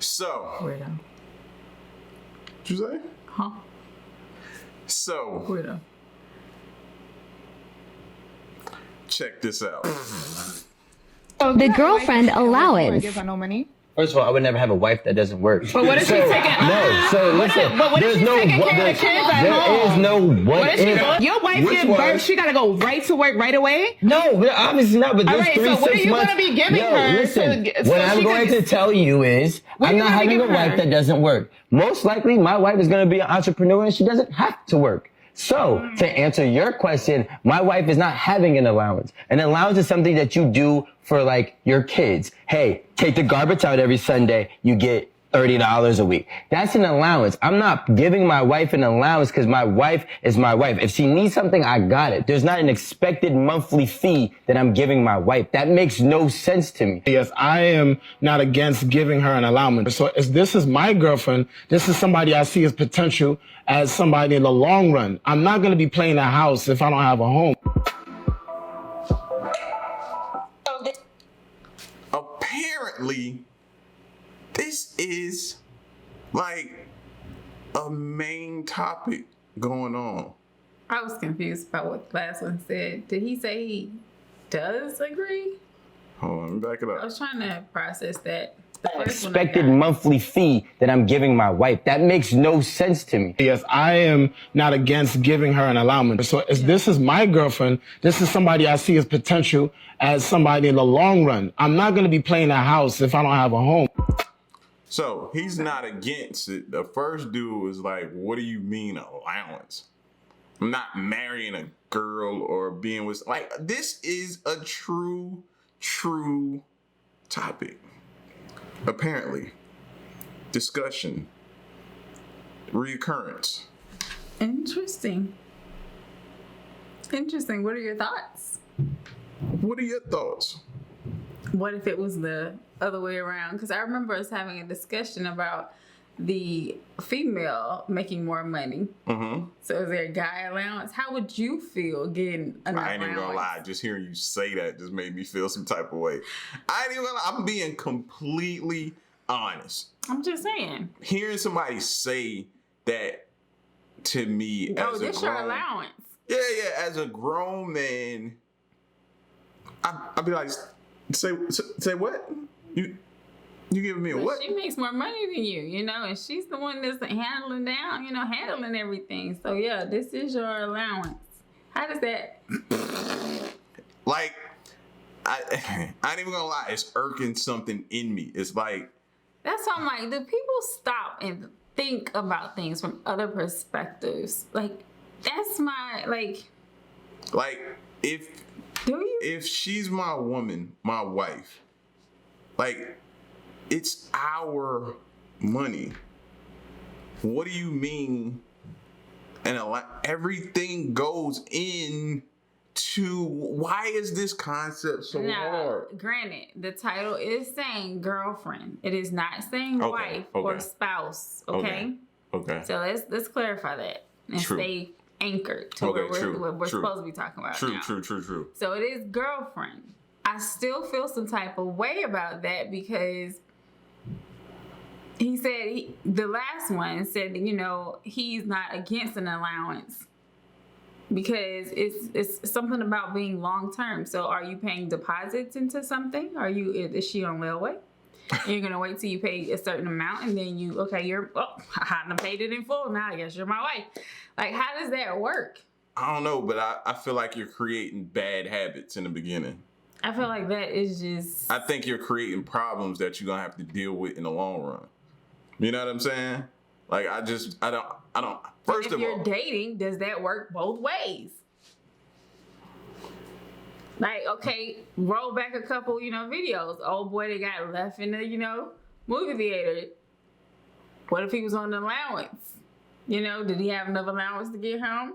So, Weirdo. what you say? Huh? So, Weirdo. check this out. The girlfriend allowance. Give her no money. First of all, I would never have a wife that doesn't work. But what if she's taking? No, so listen. But what if she's taking care of the kids at home? There is no what if. Your wife gives birth, she gotta go right to work right away? No, obviously not. But All there's right, 3 so 6 what are you months. gonna be giving Yo, her? Listen, so what I'm she going could- to tell you is, What I'm are you not gonna be having a giving wife her? that doesn't work. Most likely, my wife is going to be an entrepreneur and she doesn't have to work. So, to answer your question, my wife is not having an allowance. An allowance is something that you do for like your kids. Hey, take the garbage out every Sunday, you get $30 a week. That's an allowance. I'm not giving my wife an allowance because my wife is my wife. If she needs something, I got it. There's not an expected monthly fee that I'm giving my wife. That makes no sense to me. Yes, I am not against giving her an allowance. So as this is my girlfriend, this is somebody I see as potential as somebody in the long run. I'm not going to be playing a house if I don't have a home. Apparently, this is like a main topic going on. I was confused about what the last one said. Did he say he does agree? Hold on, let me back it I up. was trying to process that. The first one I Expected got. monthly fee that I'm giving my wife. That makes no sense to me. Yes, I am not against giving her an allowance. So as this is my girlfriend, this is somebody I see as potential as somebody in the long run. I'm not going to be playing a house if I don't have a home. So he's not against it. The first dude was like, what do you mean allowance? I'm not marrying a girl or being with, like, this is a true topic. Apparently. Discussion. Reoccurrence. Interesting. What are your thoughts? What are your thoughts? What if it was the other way around? Because I remember us having a discussion about the female making more money. Mm-hmm. So is there a guy allowance? How would you feel getting an allowance? I ain't even gonna lie. Just hearing you say that just made me feel some type of way. I ain't even gonna lie. I'm being completely honest. I'm just saying. Hearing somebody say that to me Oh, as a this your grown, allowance. yeah, as a grown man, I'd be like, say what? You giving me a But what? she makes more money than you, and she's the one that's handling everything. So yeah, this is your allowance. How does that? Like, I ain't even gonna lie. It's irking something in me. It's like, That's why I'm like, do people stop and think about things from other perspectives? Like, that's my if Do you? if she's my woman, my wife, like, it's our money. What do you mean? And everything goes in to, why is this concept so hard? Granted, the title is saying girlfriend. It is not saying wife or spouse. Okay. Okay. So let's clarify that and True. stay anchored to what we're supposed to be talking about. True, now. true. So it is girlfriend. I still feel some type of way about that because he said the last one said he's not against an allowance because it's something about being long term. So are you paying deposits into something? Is she on layaway? You're gonna wait till you pay a certain amount and then I done paid it in full. Now I guess you're my wife. Like, how does that work? I don't know, but I feel like you're creating bad habits in the beginning. I feel like that is just. I think you're creating problems that you're gonna have to deal with in the long run. You know what I'm saying? Like, I don't. First If of all, you're dating, does that work both ways? Like, okay, roll back a couple, videos. Old boy that got left in the, movie theater. What if he was on the allowance? Did he have enough allowance to get home?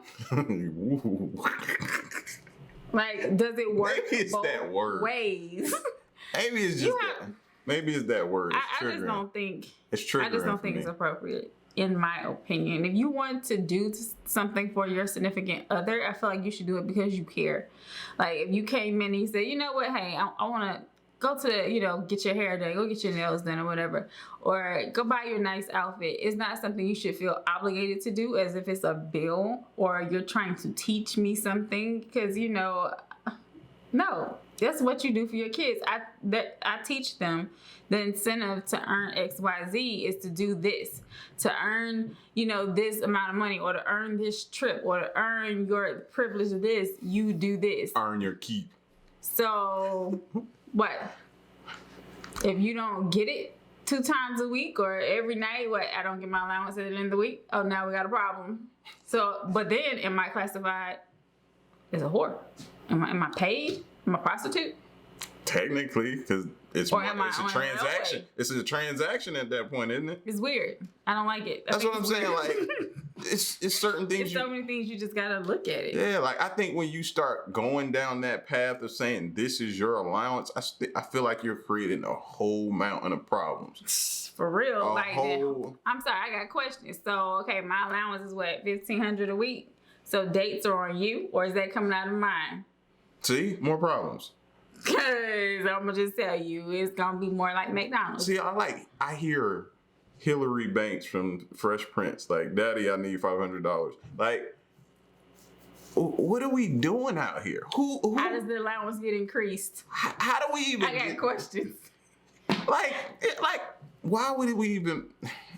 Like, does it work Maybe it's both that word. ways? Maybe it's just maybe it's that word. It's I just don't think. It's triggering. I just don't think it's appropriate, in my opinion. If you want to do something for your significant other, I feel like you should do it because you care. Like, if you came in and you said, you know what, hey, I want to go to get your hair done, go get your nails done or whatever, or go buy your nice outfit. It's not something you should feel obligated to do as if it's a bill or you're trying to teach me something, because no, that's what you do for your kids. I teach them the incentive to earn XYZ is to do this, to earn this amount of money, or to earn this trip, or to earn your privilege of this. You do this. Earn your keep. So what if you don't get it 2 times a week or every night? What, I don't get my allowance at the end of the week? Oh, now we got a problem. So, but then am I classified as a whore? Am I paid? Am I a prostitute? Technically, because it's a transaction. way? It's a transaction at that point, isn't it? It's weird. I don't like it. That's what I'm saying. Like, it's certain things. It's so many things you just gotta look at it. Yeah, like I think when you start going down that path of saying this is your allowance, I feel like you're creating a whole mountain of problems. For real. I'm sorry, I got questions. So, okay, my allowance is what, $1,500 a week? So dates are on you, or is that coming out of mine? See, more problems. Cause I'm gonna just tell you, it's gonna be more like McDonald's. See, I hear Hillary Banks from Fresh Prince, like, Daddy, I need $500. Like, what are we doing out here? Who? How does the allowance get increased? How do we even? I got questions. Like, why would we even?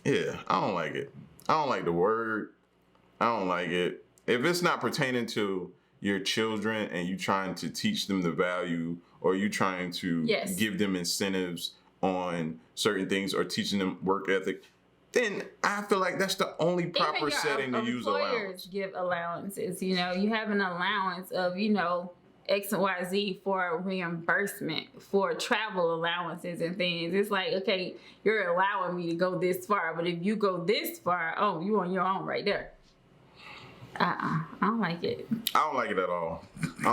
Yeah, I don't like it. I don't like the word. I don't like it. If it's not pertaining to your children and you trying to teach them the value, or you trying to give them incentives on certain things, or teaching them work ethic, then I feel like that's the only proper setting to use allowance. Employers give allowances. You have an allowance of X and Y, Z for reimbursement, for travel allowances and things. It's like, okay, you're allowing me to go this far, but if you go this far, oh, you on your own right there. I don't like it. I don't like it at all. I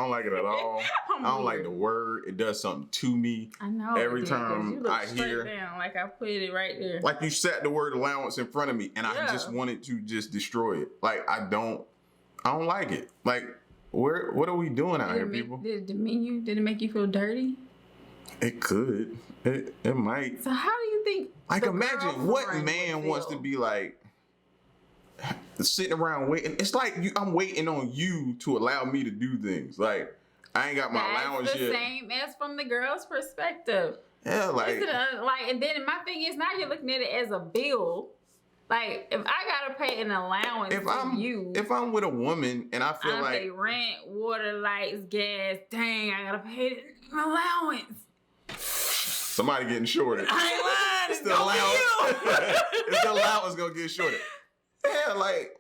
don't like the word. It does something to me. I know. Every time I hear, down, like I put it right there. Like you sat the word allowance in front of me, and I just wanted to just destroy it. Like I don't like it. Like what are we doing out here, people? Did it make you feel dirty? It could. It might. So how do you think? Like imagine what man wants to be like. Sitting around waiting. It's like I'm waiting on you to allow me to do things. Like I ain't got my allowance yet. That's the same as from the girl's perspective. Yeah, like and then my thing is, now you're looking at it as a bill. Like if I gotta pay an allowance if I'm with a woman and I feel like pay rent, water, lights, gas, dang, I gotta pay an allowance. Somebody getting shorted. I ain't lying. It's the allowance. It's the allowance gonna get shorted. Yeah, like,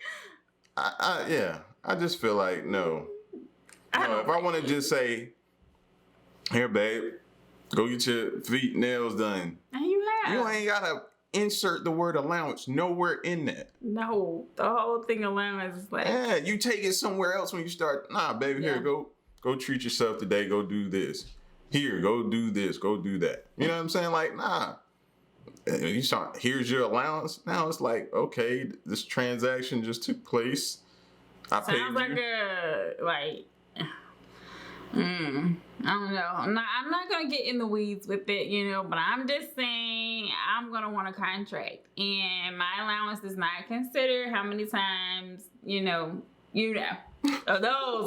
I just feel like, no. If I want to just say, here, babe, go get your feet nails done. And you ain't got to insert the word allowance nowhere in that. No, the whole thing allowance is like. Yeah, you take it somewhere else when you start, nah, baby, here, go treat yourself today, go do this. Here, go do this, go do that. You know what I'm saying? Like, nah. You start, here's your allowance. Now it's like, okay, this transaction just took place. I paid you. Sounds like I don't know. I'm not gonna get in the weeds with it, but I'm just saying I'm gonna want a contract, and my allowance does not consider how many times those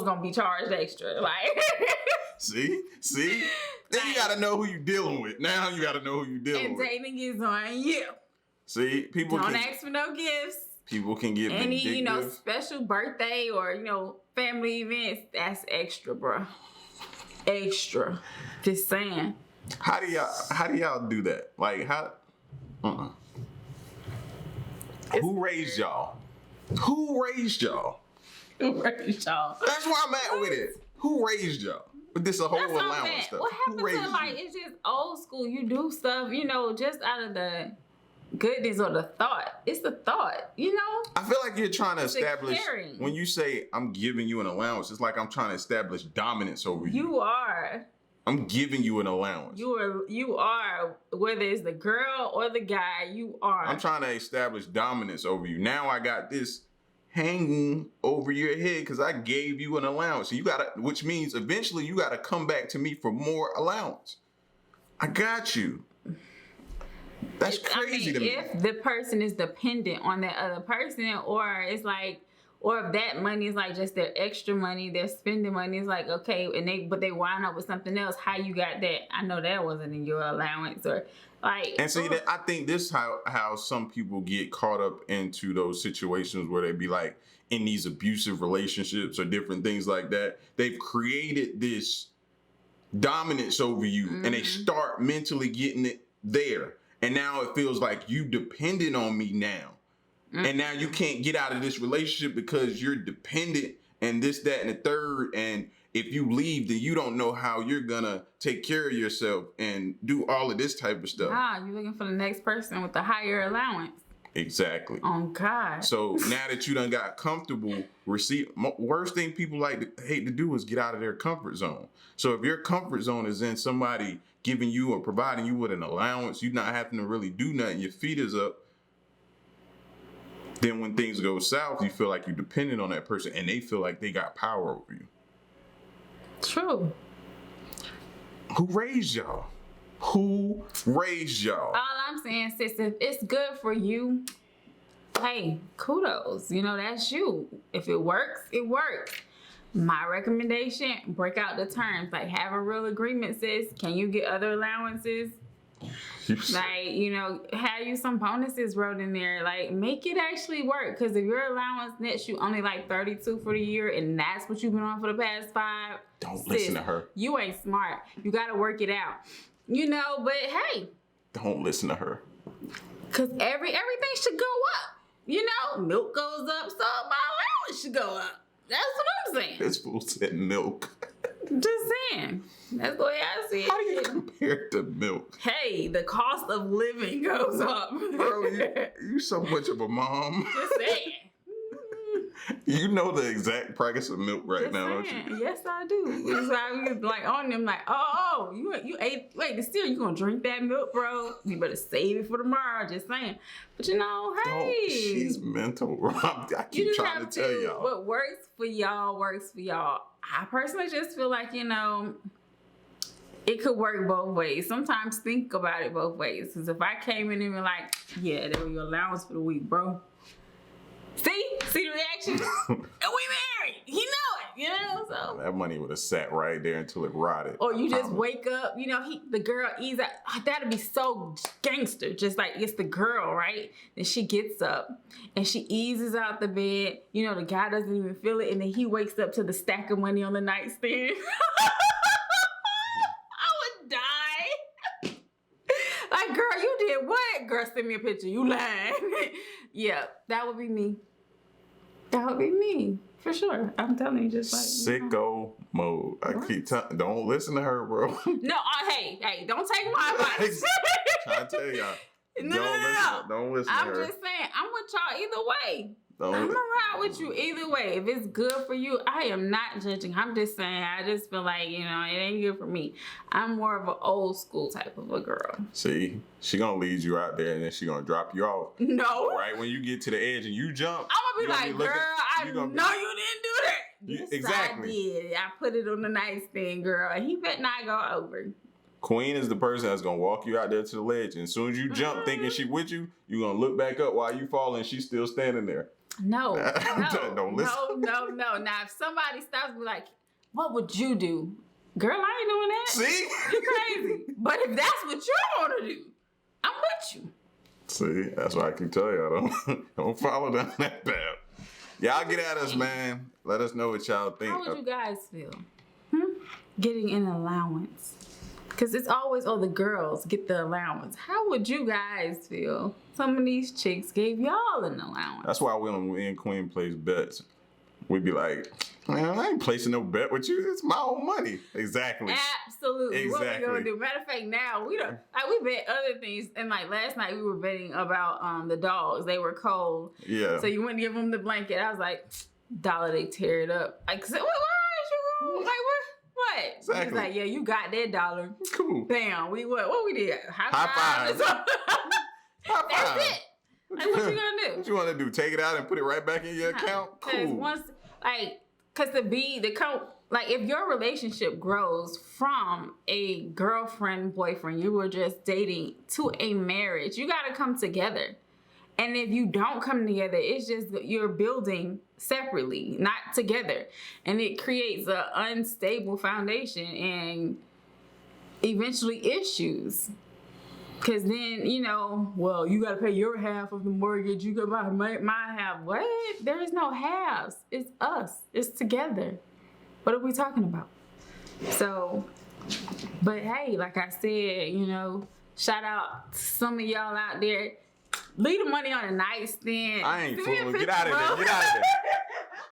gonna be charged extra. Like, see. Then you gotta know who you're dealing with. Now you gotta know who you're dealing with. And dating is on you. See, people don't ask for no gifts. People can give any special birthday or family events. That's extra, bro. Extra. Just saying. How do y'all do that? Like how? Who raised y'all? Who raised y'all? Who raised y'all? That's where I'm at with it. Who raised y'all? But this a whole allowance stuff. What happened to it's just old school. You do stuff, just out of the goodness or the thought. It's the thought, I feel like you're trying to establish, when you say I'm giving you an allowance, it's like I'm trying to establish dominance over you. You are. I'm giving you an allowance. You are, whether it's the girl or the guy, you are. I'm trying to establish dominance over you. Now I got this hanging over your head because I gave you an allowance. Which means eventually you gotta come back to me for more allowance. I got you. That's crazy to me. If the person is dependent on that other person, or it's like, or if that money is like just their extra money, their spending money is like, okay, but they wind up with something else. How you got that? I know that wasn't in your allowance, or like. And see, that I think this how some people get caught up into those situations where they be like in these abusive relationships or different things like that. They've created this dominance over you, and they start mentally getting it there. And now it feels like you dependent on me now. And now you can't get out of this relationship because you're dependent and this, that, and the third. And if you leave, then you don't know how you're going to take care of yourself and do all of this type of stuff. You're looking for the next person with the higher allowance. Exactly. Oh, God. So now that you done got comfortable, worst thing people hate to do is get out of their comfort zone. So if your comfort zone is in somebody giving you or providing you with an allowance, you not having to really do nothing, your feet is up, then when things go south, you feel like you're dependent on that person and they feel like they got power over you. True. Who raised y'all? Who raised y'all? All I'm saying, sis, if it's good for you, hey, kudos. You know, that's you. If it works, it works. My recommendation, break out the terms. Like, have a real agreement, sis. Can you get other allowances? Like, you know, have you some bonuses wrote in there. Like, make it actually work. Because if your allowance nets you only like 32 for the year and that's what you've been on for the past 5, don't listen to her. You ain't smart. You got to work it out. You know, but hey. Don't listen to her. Because everything should go up. You know, milk goes up, so my allowance should go up. That's what I'm saying. This fool said milk. Just saying. That's the way I see it. How do you compare it to milk? Hey, the cost of living goes up. Bro, you so much of a mom. Just saying. You know the exact price of milk right Just now, saying. don't you? Yes, I do. It's like, like on them, like, oh, you ate, wait, the cereal, you gonna drink that milk, bro? You better save it for tomorrow. Just saying. But you know, hey. She's mental, Rob. I keep trying to tell y'all. What works for y'all works for y'all. I personally just feel like, you know, it could work both ways. Sometimes think about it both ways. Because if I came in and were like, yeah, that was your allowance for the week, bro. See the reaction? And we married. He know it, you know? So that money would have sat right there until it rotted. Or you just wake up, you know, the girl ease out. Oh, that'd be so gangster. Just like it's the girl, right? Then she gets up and she eases out the bed. You know, the guy doesn't even feel it. And then he wakes up to the stack of money on the nightstand. I would die. Like, girl, you did what? Girl, send me a picture. You lying. Yeah, that would be me. That would be me. For sure. I'm telling you, just like. Sicko mode. I keep telling, don't listen to her, bro. No, hey, don't take my advice. Trying to tell y'all. No. Don't listen to her. I'm just saying, I'm with y'all either way. I'm Don't. gonna ride with you either way. If it's good for you, I am not judging. I'm just saying, I just feel like, you know, it ain't good for me. I'm more of an old school type of a girl. See, she gonna lead you out there and then she gonna drop you off. No. Right when you get to the edge and you jump. I'm gonna be like, girl, I know you didn't do that. Yes, exactly. I did. I put it on the nightstand, girl. And he better not go over. Queen is the person that's gonna walk you out there to the ledge. And as soon as you jump thinking she with you, you gonna look back up while you fall and she's still standing there. No. Don't listen. No. Now, if somebody stops and be like, what would you do? Girl, I ain't doing that. See? You crazy. But if that's what you want to do, I'm with you. See, that's why I keep telling y'all, don't follow down that path. Y'all get at us, man. Let us know what y'all think. How would you guys feel? Getting an allowance. Because it's always, the girls get the allowance. How would you guys feel? Some of these chicks gave y'all an allowance. That's why when we and Queen plays bets, we'd be like, man, I ain't placing no bet with you. It's my own money. Exactly. Absolutely. Exactly. What we gonna do? Matter of fact, now we don't. We bet other things. And like last night, we were betting about the dogs. They were cold. Yeah. So you wouldn't give them the blanket. I was like, $1, they tear it up. Like, where are you going? Like, what? Exactly. He was like, yeah, you got that $1. Cool. Bam. What we did? High five. That's it. Like, what you gonna do? What you want to do? Take it out and put it right back in your account? Because Cool. once, like, because the like if your relationship grows from a girlfriend, boyfriend, you were just dating, to a marriage, you got to come together. And if you don't come together, it's just you're building separately, not together. And it creates an unstable foundation and eventually issues. Because then, you know, well, you got to pay your half of the mortgage. You got to buy my half. What? There is no halves. It's us. It's together. What are we talking about? So, but hey, like I said, you know, shout out to some of y'all out there. Leave the money on a nightstand. I ain't Send me a fooling. Get picture, out of bro. there. Get out of there.